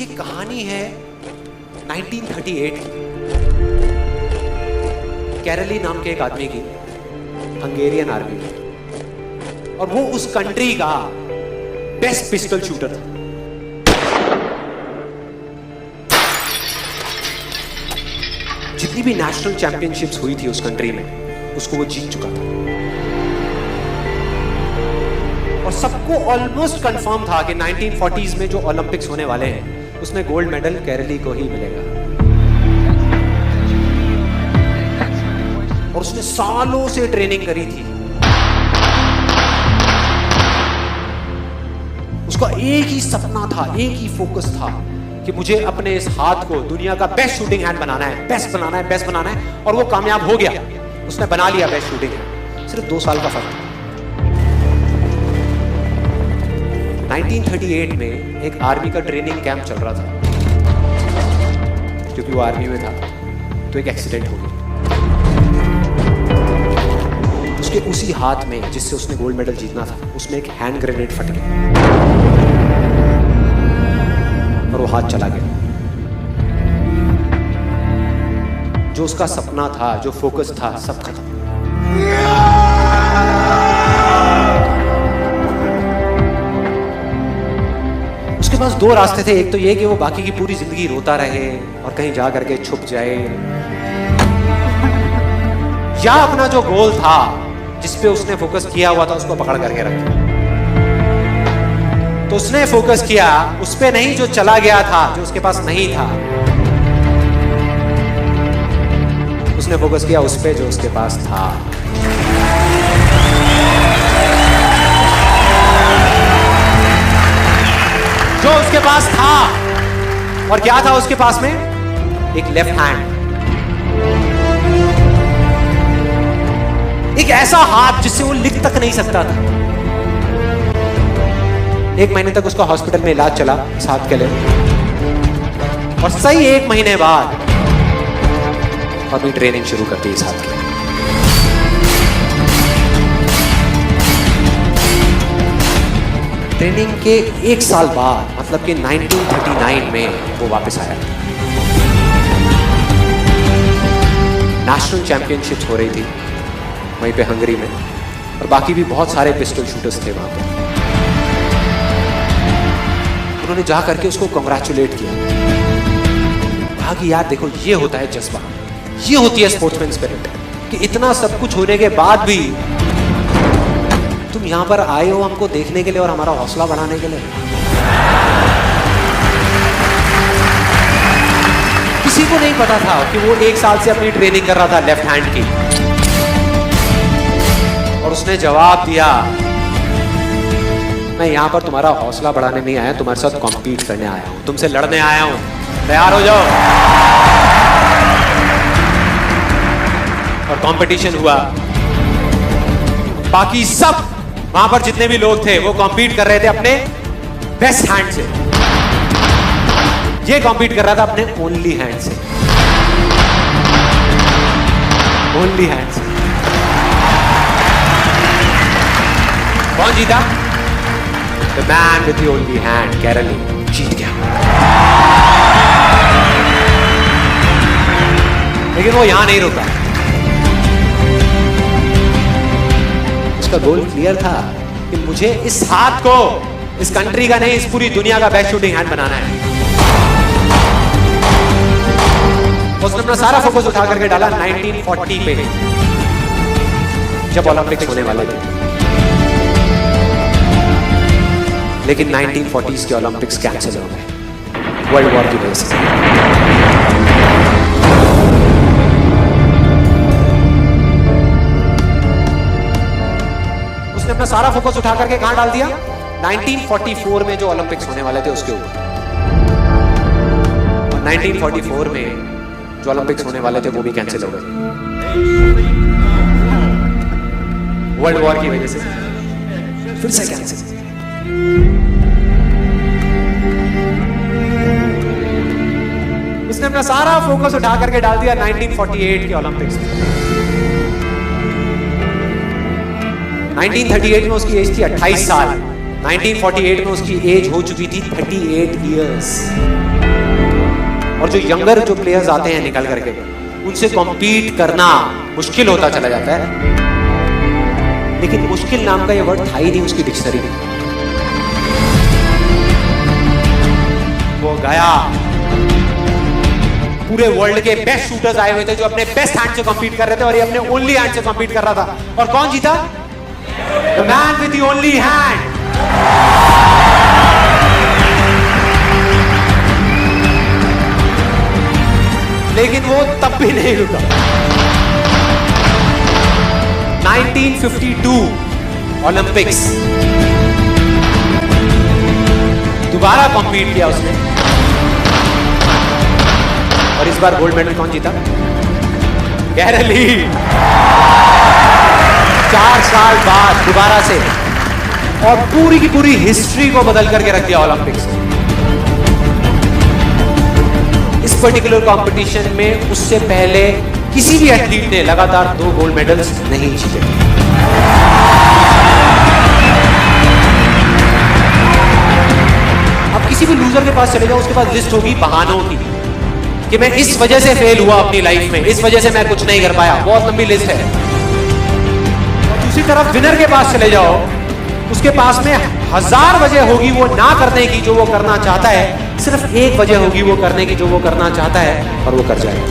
ये कहानी है 1938 की। कैरली नाम के एक आदमी की, हंगेरियन आर्मी में, और वो उस कंट्री का बेस्ट पिस्टल शूटर था। जितनी भी नेशनल चैंपियनशिप्स हुई थी उस कंट्री में, उसको वो जीत चुका था। और सबको ऑलमोस्ट कंफर्म था कि 1940s में जो ओलंपिक्स होने वाले हैं उसमें गोल्ड मेडल कैरली को ही मिलेगा। और उसने सालों से ट्रेनिंग करी थी। उसका एक ही सपना था, एक ही फोकस था कि मुझे अपने इस हाथ को दुनिया का बेस्ट शूटिंग हैंड बनाना है, बेस्ट बनाना है, बेस्ट बनाना है। और वो कामयाब हो गया, उसने बना लिया बेस्ट शूटिंग हैंड। सिर्फ 2 साल का फर्क था। 1938 में एक आर्मी का ट्रेनिंग कैंप चल रहा था। क्योंकि वो आर्मी में था तो एक एक्सीडेंट हो गया। उसके उसी हाथ में जिससे उसने गोल्ड मेडल जीतना था, उसमें एक हैंड ग्रेनेड फट गया और वो हाथ चला गया। जो उसका सपना था, जो फोकस था, सब खत्म। उसके पास 2 रास्ते थे। एक तो ये कि वो बाकी की पूरी जिंदगी रोता रहे और कहीं जा करके छुप जाए, या अपना जो गोल था जिस पे उसने फोकस किया हुआ था उसको पकड़ करके रखा। तो उसने फोकस किया उस पे नहीं जो चला गया था, जो उसके पास नहीं था। उसने फोकस किया उस पे जो उसके पास था। जो उसके पास था। और क्या था उसके पास में? एक लेफ्ट हैंड, एक ऐसा हाथ जिससे वो लिख तक नहीं सकता था। 1 महीने तक उसका हॉस्पिटल में इलाज चला इस हाथ के लिए, और सही 1 महीने बाद अपनी ट्रेनिंग शुरू करती इस हाथ की। ट्रेनिंग के 1 साल बाद, मतलब कि 1939 में वो वापस आया। नेशनल चैंपियनशिप्स हो रही थी वहीं पे हंगरी में, और बाकी भी बहुत सारे पिस्टल शूटर्स थे वहां पे। उन्होंने जा करके उसको कांग्रेचुलेट किया, कहा कि यार देखो, ये होता है जज्बा, ये होती है स्पोर्ट्समैन स्पिरिट, कि इतना सब कुछ होने के बाद भी तुम यहां पर आए हो हमको देखने के लिए और हमारा हौसला बढ़ाने के लिए। किसी को नहीं पता था कि वो 1 साल से अपनी ट्रेनिंग कर रहा था लेफ्ट हैंड की। और उसने जवाब दिया, मैं यहां पर तुम्हारा हौसला बढ़ाने नहीं आया, तुम्हारे साथ कॉम्पीट करने आया हूं, तुमसे लड़ने आया हूं, तैयार हो जाओ। और कंपटीशन हुआ। बाकी सब वहां पर जितने भी लोग थे वो कॉम्पीट कर रहे थे अपने बेस्ट हैंड से। ये कॉम्पीट कर रहा था अपने ओनली हैंड से, ओनली हैंड से। कौन जीता? The man with the only hand, Kairali जीत गया। लेकिन वो यहां नहीं रुका। उसका गोल क्लियर था कि मुझे इस हाथ को इस कंट्री का नहीं, इस पूरी दुनिया का बेस्ट शूटिंग हैंड बनाना है। उसने अपना सारा फोकस उठा करके डाला 1940 पे, जब ओलंपिक्स होने वाले थे। लेकिन 1940s के ओलंपिक्स कैंसिल हो गए वर्ल्ड वॉर की वजह से। उसने अपना सारा फोकस उठा करके कहां डाल दिया? 1944 में जो ओलंपिक्स होने वाले थे उसके ऊपर। और 1944 में जो ओलंपिक्स होने वाले थे वो भी कैंसिल हो गए वर्ल्ड वॉर की वजह से। फिर से कैंसिल। उसने अपना सारा फोकस उठा करके डाल दिया 1948 के ओलंपिक्स में। 1938 में उसकी एज थी 28 साल, 1948 में उसकी एज हो चुकी थी 38 इयर्स। और जो यंगर जो प्लेयर्स आते हैं निकल करके, उनसे कॉम्पीट करना मुश्किल होता चला जाता है। लेकिन मुश्किल नाम का ये वर्ड था ही नहीं उसकी डिक्शनरी में। वो गया, पूरे वर्ल्ड के बेस्ट शूटर्स आए हुए थे जो अपने बेस्ट हैंड से कॉम्पीट कर रहे थे, और ये अपने ओनली हैंड से कॉम्पीट कर रहा था। और कौन जीता? The man with the only hand. लेकिन वो तब भी नहीं रुका। 1952 ओलंपिक्स, दोबारा कॉम्पीट किया उसने, और इस बार गोल्ड मेडल कौन जीता? गैरल ली। 4 साल बाद दोबारा से, और पूरी की पूरी हिस्ट्री को बदल करके रख दिया ओलंपिक्स। इस पर्टिकुलर कंपटीशन में उससे पहले किसी भी एथलीट ने लगातार 2 गोल्ड मेडल्स नहीं जीते। अब किसी भी लूजर के पास चले जाओ, उसके पास लिस्ट होगी बहानों की कि मैं इस वजह से फेल हुआ अपनी लाइफ में, इस वजह से मैं कुछ नहीं कर पाया। बहुत लंबी लिस्ट है। दूसरी तरफ विनर के पास चले जाओ, उसके पास में 1000 वजह होगी वो ना करने की जो वो करना चाहता है, सिर्फ एक वजह होगी वो करने की जो वो करना चाहता है, और वो कर जाएगा।